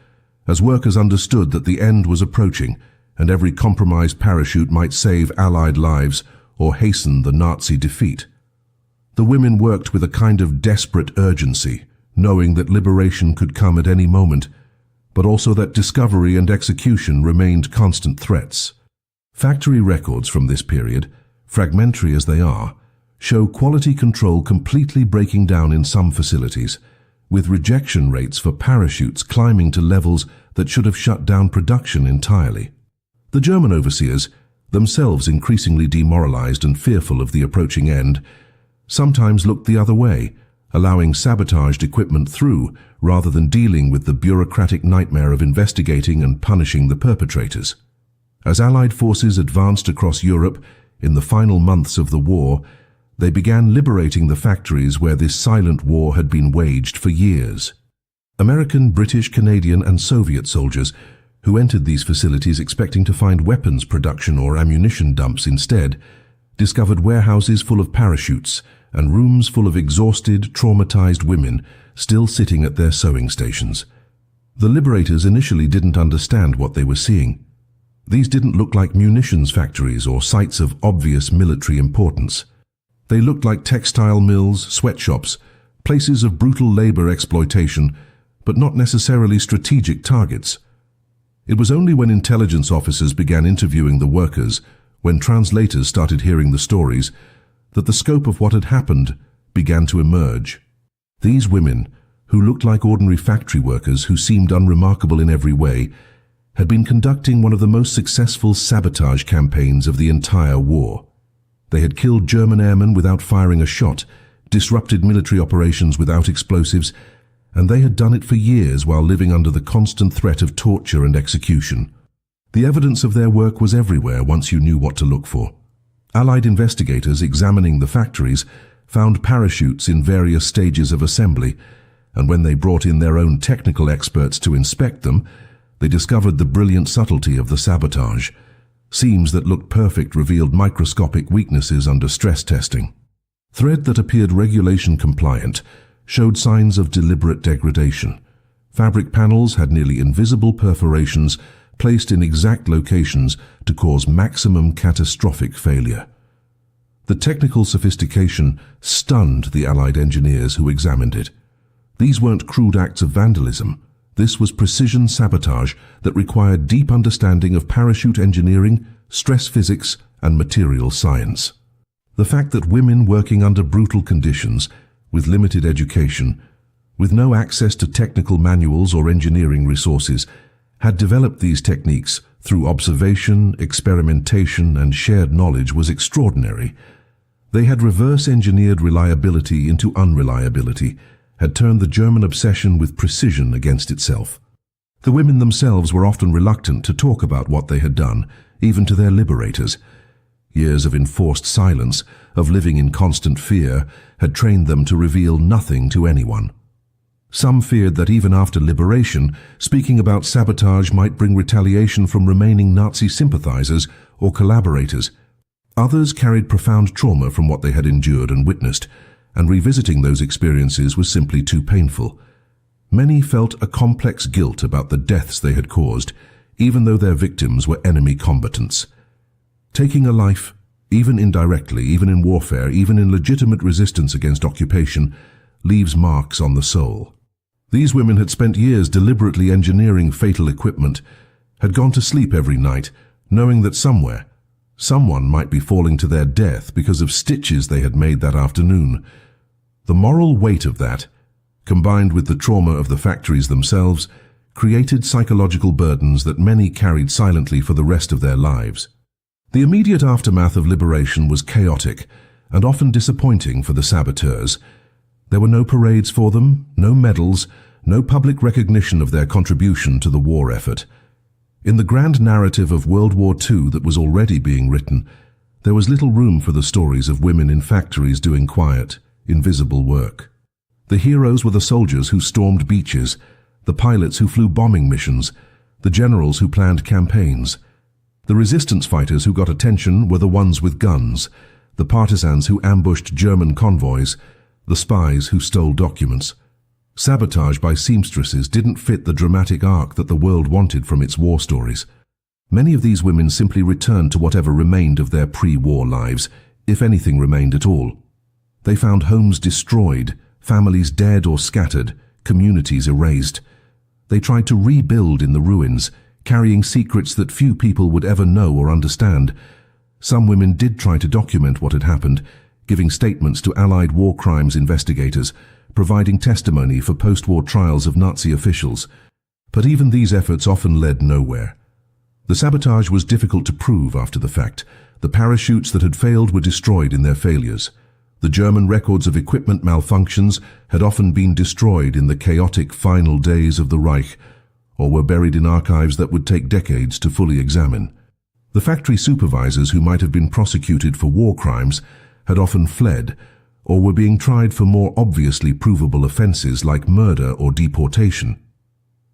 as workers understood that the end was approaching and every compromised parachute might save Allied lives or hasten the Nazi defeat. The women worked with a kind of desperate urgency, knowing that liberation could come at any moment, but also that discovery and execution remained constant threats. Factory records from this period, fragmentary as they are, show quality control completely breaking down in some facilities, with rejection rates for parachutes climbing to levels that should have shut down production entirely. The German overseers, themselves increasingly demoralized and fearful of the approaching end, sometimes looked the other way, allowing sabotaged equipment through rather than dealing with the bureaucratic nightmare of investigating and punishing the perpetrators. As Allied forces advanced across Europe in the final months of the war, they began liberating the factories where this silent war had been waged for years. American, British, Canadian, and Soviet soldiers who entered these facilities expecting to find weapons production or ammunition dumps instead, discovered warehouses full of parachutes and rooms full of exhausted, traumatized women still sitting at their sewing stations. The liberators initially didn't understand what they were seeing. These didn't look like munitions factories or sites of obvious military importance. They looked like textile mills, sweatshops, places of brutal labor exploitation, but not necessarily strategic targets. It was only when intelligence officers began interviewing the workers, when translators started hearing the stories, that the scope of what had happened began to emerge. These women, who looked like ordinary factory workers who seemed unremarkable in every way, had been conducting one of the most successful sabotage campaigns of the entire war. They had killed German airmen without firing a shot, disrupted military operations without explosives, and they had done it for years while living under the constant threat of torture and execution. The evidence of their work was everywhere once you knew what to look for. Allied investigators examining the factories found parachutes in various stages of assembly, and when they brought in their own technical experts to inspect them, they discovered the brilliant subtlety of the sabotage. Seams that looked perfect revealed microscopic weaknesses under stress testing. Thread that appeared regulation compliant showed signs of deliberate degradation. Fabric panels had nearly invisible perforations placed in exact locations to cause maximum catastrophic failure. The technical sophistication stunned the Allied engineers who examined it. These weren't crude acts of vandalism. This was precision sabotage that required deep understanding of parachute engineering, stress physics, and material science. The fact that women working under brutal conditions, with limited education, with no access to technical manuals or engineering resources, had developed these techniques through observation, experimentation, and shared knowledge was extraordinary. They had reverse-engineered reliability into unreliability, had turned the German obsession with precision against itself. The women themselves were often reluctant to talk about what they had done, even to their liberators. Years of enforced silence, of living in constant fear, had trained them to reveal nothing to anyone. Some feared that even after liberation, speaking about sabotage might bring retaliation from remaining Nazi sympathizers or collaborators. Others carried profound trauma from what they had endured and witnessed, and revisiting those experiences was simply too painful. Many felt a complex guilt about the deaths they had caused, even though their victims were enemy combatants. Taking a life, even indirectly, even in warfare, even in legitimate resistance against occupation, leaves marks on the soul. These women had spent years deliberately engineering fatal equipment, had gone to sleep every night, knowing that somewhere, someone might be falling to their death because of stitches they had made that afternoon. The moral weight of that, combined with the trauma of the factories themselves, created psychological burdens that many carried silently for the rest of their lives. The immediate aftermath of liberation was chaotic and often disappointing for the saboteurs. There were no parades for them, no medals, no public recognition of their contribution to the war effort. In the grand narrative of World War II that was already being written, there was little room for the stories of women in factories doing quiet, invisible work. The heroes were the soldiers who stormed beaches, the pilots who flew bombing missions, the generals who planned campaigns. The resistance fighters who got attention were the ones with guns, the partisans who ambushed German convoys, the spies who stole documents. Sabotage by seamstresses didn't fit the dramatic arc that the world wanted from its war stories. Many of these women simply returned to whatever remained of their pre-war lives, if anything remained at all. They found homes destroyed, families dead or scattered, communities erased. They tried to rebuild in the ruins, carrying secrets that few people would ever know or understand. Some women did try to document what had happened, giving statements to Allied war crimes investigators, providing testimony for post-war trials of Nazi officials. But even these efforts often led nowhere. The sabotage was difficult to prove after the fact. The parachutes that had failed were destroyed in their failures. The German records of equipment malfunctions had often been destroyed in the chaotic final days of the Reich, or were buried in archives that would take decades to fully examine. The factory supervisors who might have been prosecuted for war crimes had often fled, or were being tried for more obviously provable offenses like murder or deportation.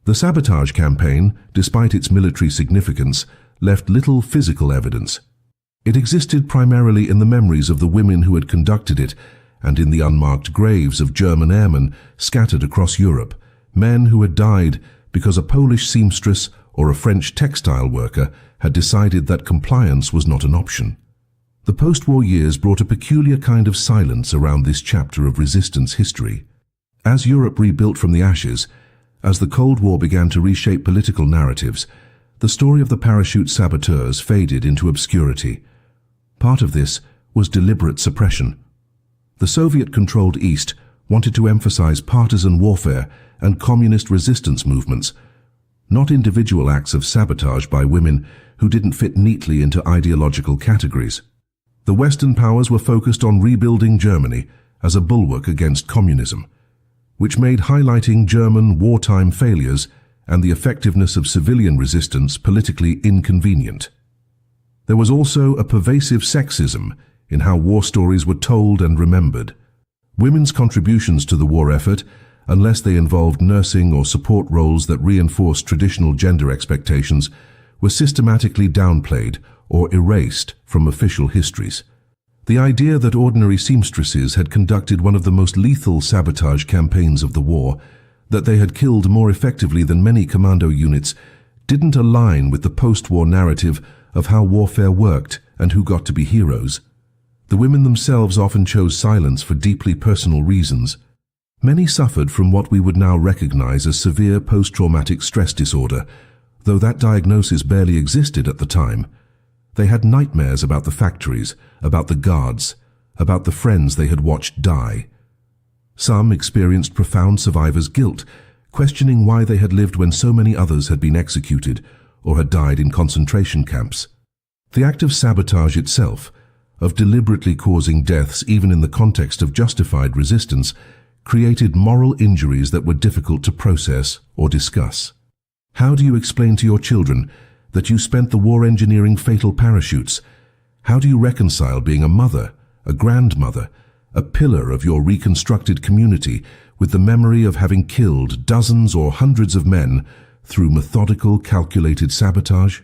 The sabotage campaign, despite its military significance, left little physical evidence. It existed primarily in the memories of the women who had conducted it and in the unmarked graves of German airmen scattered across Europe, men who had died because a Polish seamstress or a French textile worker had decided that compliance was not an option. The post-war years brought a peculiar kind of silence around this chapter of resistance history. As Europe rebuilt from the ashes, as the Cold War began to reshape political narratives, the story of the parachute saboteurs faded into obscurity. Part of this was deliberate suppression. The Soviet-controlled East wanted to emphasize partisan warfare and communist resistance movements, not individual acts of sabotage by women who didn't fit neatly into ideological categories. The Western powers were focused on rebuilding Germany as a bulwark against communism, which made highlighting German wartime failures and the effectiveness of civilian resistance politically inconvenient. There was also a pervasive sexism in how war stories were told and remembered. Women's contributions to the war effort, unless they involved nursing or support roles that reinforced traditional gender expectations, were systematically downplayed or erased from official histories. The idea that ordinary seamstresses had conducted one of the most lethal sabotage campaigns of the war, that they had killed more effectively than many commando units, didn't align with the post-war narrative of how warfare worked and who got to be heroes. The women themselves often chose silence for deeply personal reasons. Many suffered from what we would now recognize as severe post-traumatic stress disorder, though that diagnosis barely existed at the time. They had nightmares about the factories, about the guards, about the friends they had watched die. Some experienced profound survivor's guilt, questioning why they had lived when so many others had been executed or had died in concentration camps. The act of sabotage itself, of deliberately causing deaths even in the context of justified resistance, created moral injuries that were difficult to process or discuss. How do you explain to your children that you spent the war engineering fatal parachutes? How do you reconcile being a mother, a grandmother, a pillar of your reconstructed community with the memory of having killed dozens or hundreds of men through methodical, calculated sabotage?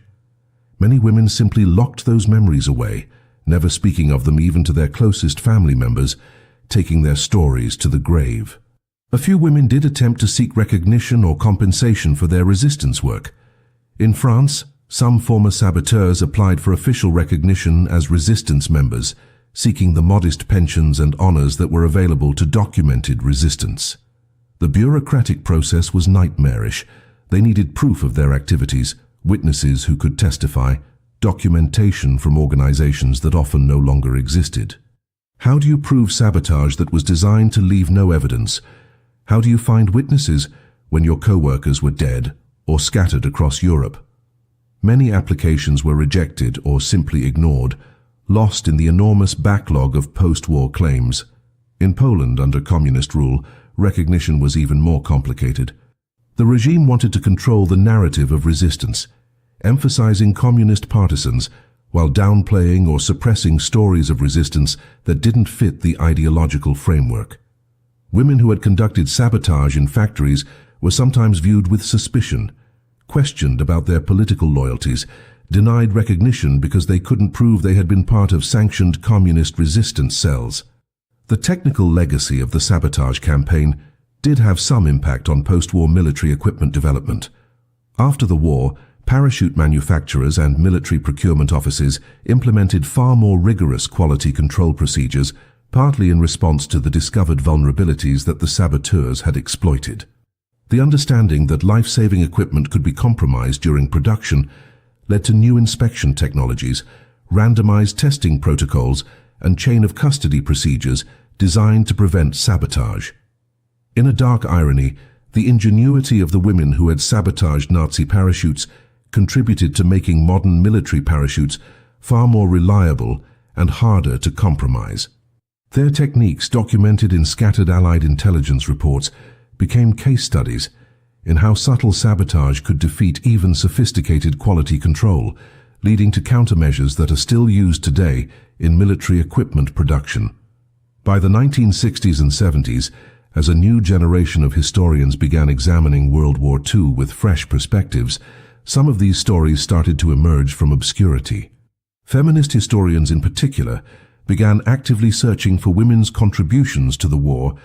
Many women simply locked those memories away, never speaking of them even to their closest family members, taking their stories to the grave. A few women did attempt to seek recognition or compensation for their resistance work. In France, some former saboteurs applied for official recognition as resistance members, seeking the modest pensions and honors that were available to documented resistance. The bureaucratic process was nightmarish. They needed proof of their activities, witnesses who could testify, documentation from organizations that often no longer existed. How do you prove sabotage that was designed to leave no evidence? How do you find witnesses when your co-workers were dead or scattered across Europe? Many applications were rejected or simply ignored, lost in the enormous backlog of post-war claims. In Poland, under communist rule, recognition was even more complicated. The regime wanted to control the narrative of resistance, emphasizing communist partisans while downplaying or suppressing stories of resistance that didn't fit the ideological framework. Women who had conducted sabotage in factories were sometimes viewed with suspicion, questioned about their political loyalties, denied recognition because they couldn't prove they had been part of sanctioned communist resistance cells. The technical legacy of the sabotage campaign did have some impact on post-war military equipment development. After the war, parachute manufacturers and military procurement offices implemented far more rigorous quality control procedures, partly in response to the discovered vulnerabilities that the saboteurs had exploited. The understanding that life-saving equipment could be compromised during production led to new inspection technologies, randomized testing protocols, and chain-of-custody procedures designed to prevent sabotage. In a dark irony, the ingenuity of the women who had sabotaged Nazi parachutes contributed to making modern military parachutes far more reliable and harder to compromise. Their techniques, documented in scattered Allied intelligence reports, became case studies in how subtle sabotage could defeat even sophisticated quality control, leading to countermeasures that are still used today in military equipment production. By the 1960s and 70s, as a new generation of historians began examining World War II with fresh perspectives, some of these stories started to emerge from obscurity. Feminist historians in particular began actively searching for women's contributions to the war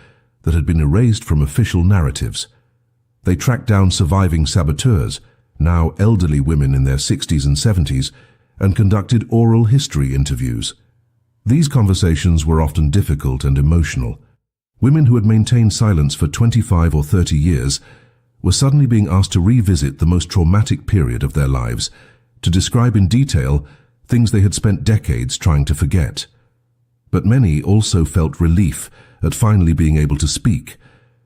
that had been erased from official narratives. They tracked down surviving saboteurs, now elderly women in their 60s and 70s, and conducted oral history interviews. These conversations were often difficult and emotional. Women who had maintained silence for 25 or 30 years were suddenly being asked to revisit the most traumatic period of their lives, to describe in detail things they had spent decades trying to forget. But many also felt relief at finally being able to speak,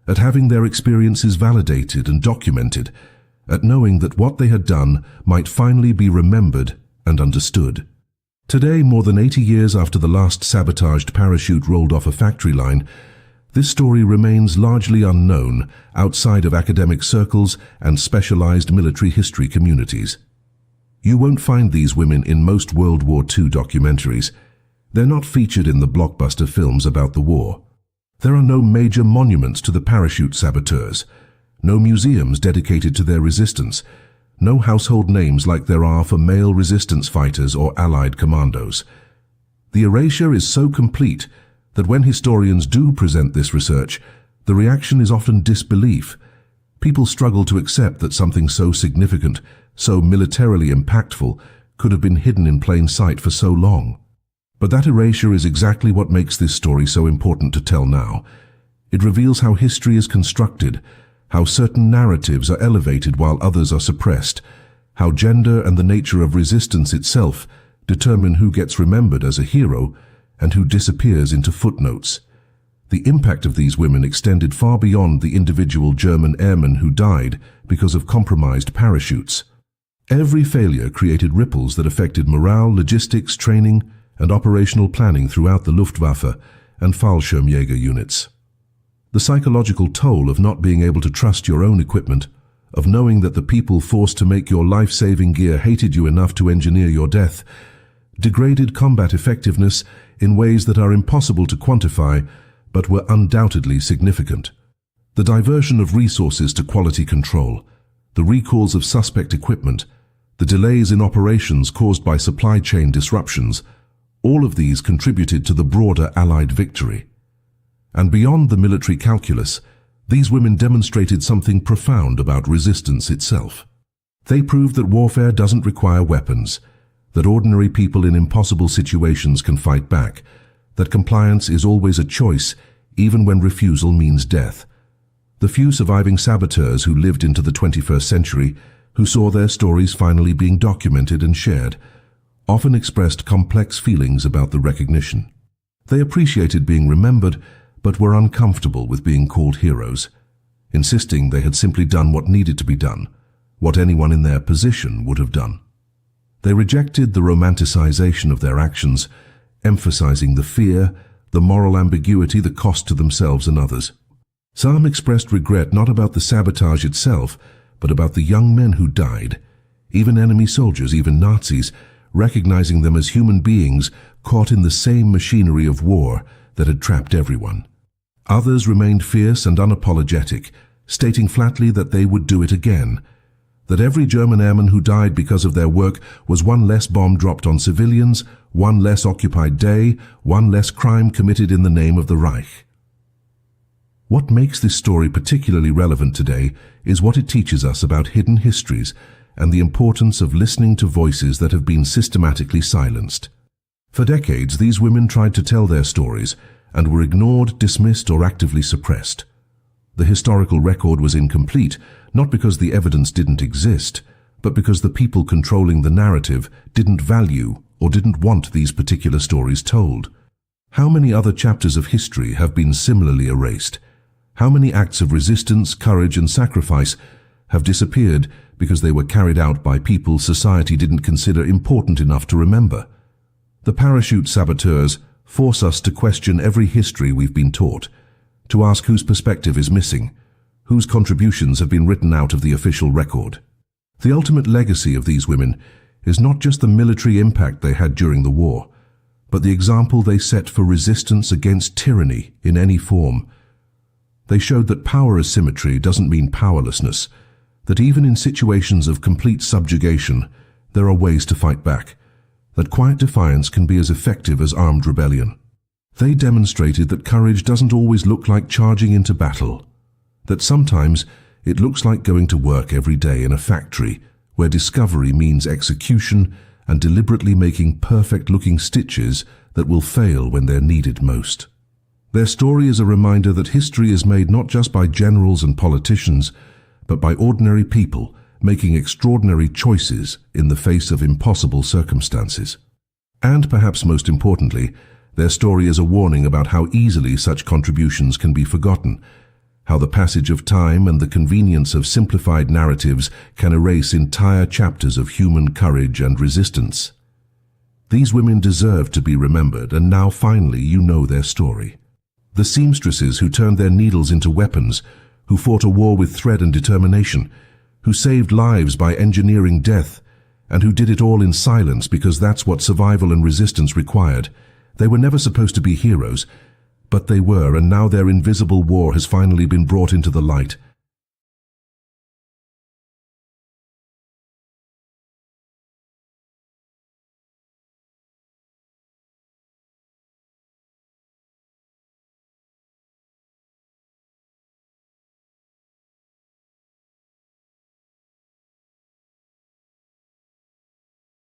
at having their experiences validated and documented, at knowing that what they had done might finally be remembered and understood. Today, more than 80 years after the last sabotaged parachute rolled off a factory line, this story remains largely unknown outside of academic circles and specialized military history communities. You won't find these women in most World War II documentaries. They're not featured in the blockbuster films about the war. There are no major monuments to the parachute saboteurs, no museums dedicated to their resistance, no household names like there are for male resistance fighters or Allied commandos. The erasure is so complete that when historians do present this research, the reaction is often disbelief. People struggle to accept that something so significant, so militarily impactful, could have been hidden in plain sight for so long. But that erasure is exactly what makes this story so important to tell now. It reveals how history is constructed, how certain narratives are elevated while others are suppressed, how gender and the nature of resistance itself determine who gets remembered as a hero and who disappears into footnotes. The impact of these women extended far beyond the individual German airmen who died because of compromised parachutes. Every failure created ripples that affected morale, logistics, training, and operational planning throughout the Luftwaffe and Fallschirmjäger units. The psychological toll of not being able to trust your own equipment, of knowing that the people forced to make your life-saving gear hated you enough to engineer your death, degraded combat effectiveness in ways that are impossible to quantify but were undoubtedly significant. The diversion of resources to quality control, the recalls of suspect equipment, the delays in operations caused by supply chain disruptions, all of these contributed to the broader Allied victory. And beyond the military calculus, these women demonstrated something profound about resistance itself. They proved that warfare doesn't require weapons, that ordinary people in impossible situations can fight back, that compliance is always a choice, even when refusal means death. The few surviving saboteurs who lived into the 21st century, who saw their stories finally being documented and shared, often expressed complex feelings about the recognition. They appreciated being remembered, but were uncomfortable with being called heroes, insisting they had simply done what needed to be done, what anyone in their position would have done. They rejected the romanticization of their actions, emphasizing the fear, the moral ambiguity, the cost to themselves and others. Some expressed regret not about the sabotage itself, but about the young men who died, even enemy soldiers, even Nazis, recognizing them as human beings caught in the same machinery of war that had trapped everyone. Others remained fierce and unapologetic, stating flatly that they would do it again, that every German airman who died because of their work was one less bomb dropped on civilians, one less occupied day, one less crime committed in the name of the Reich. What makes this story particularly relevant today is what it teaches us about hidden histories and the importance of listening to voices that have been systematically silenced. For decades, these women tried to tell their stories and were ignored, dismissed, or actively suppressed. The historical record was incomplete, not because the evidence didn't exist, but because the people controlling the narrative didn't value or didn't want these particular stories told. How many other chapters of history have been similarly erased? How many acts of resistance, courage, and sacrifice have disappeared because they were carried out by people society didn't consider important enough to remember. The parachute saboteurs force us to question every history we've been taught, to ask whose perspective is missing, whose contributions have been written out of the official record. The ultimate legacy of these women is not just the military impact they had during the war, but the example they set for resistance against tyranny in any form. They showed that power asymmetry doesn't mean powerlessness, that even in situations of complete subjugation, there are ways to fight back, that quiet defiance can be as effective as armed rebellion. They demonstrated that courage doesn't always look like charging into battle, that sometimes it looks like going to work every day in a factory where discovery means execution and deliberately making perfect-looking stitches that will fail when they're needed most. Their story is a reminder that history is made not just by generals and politicians, but by ordinary people making extraordinary choices in the face of impossible circumstances. And perhaps most importantly, their story is a warning about how easily such contributions can be forgotten, how the passage of time and the convenience of simplified narratives can erase entire chapters of human courage and resistance. These women deserve to be remembered, and now finally you know their story. The seamstresses who turned their needles into weapons, who fought a war with thread and determination, who saved lives by engineering death, and who did it all in silence because that's what survival and resistance required. They were never supposed to be heroes, but they were, and now their invisible war has finally been brought into the light.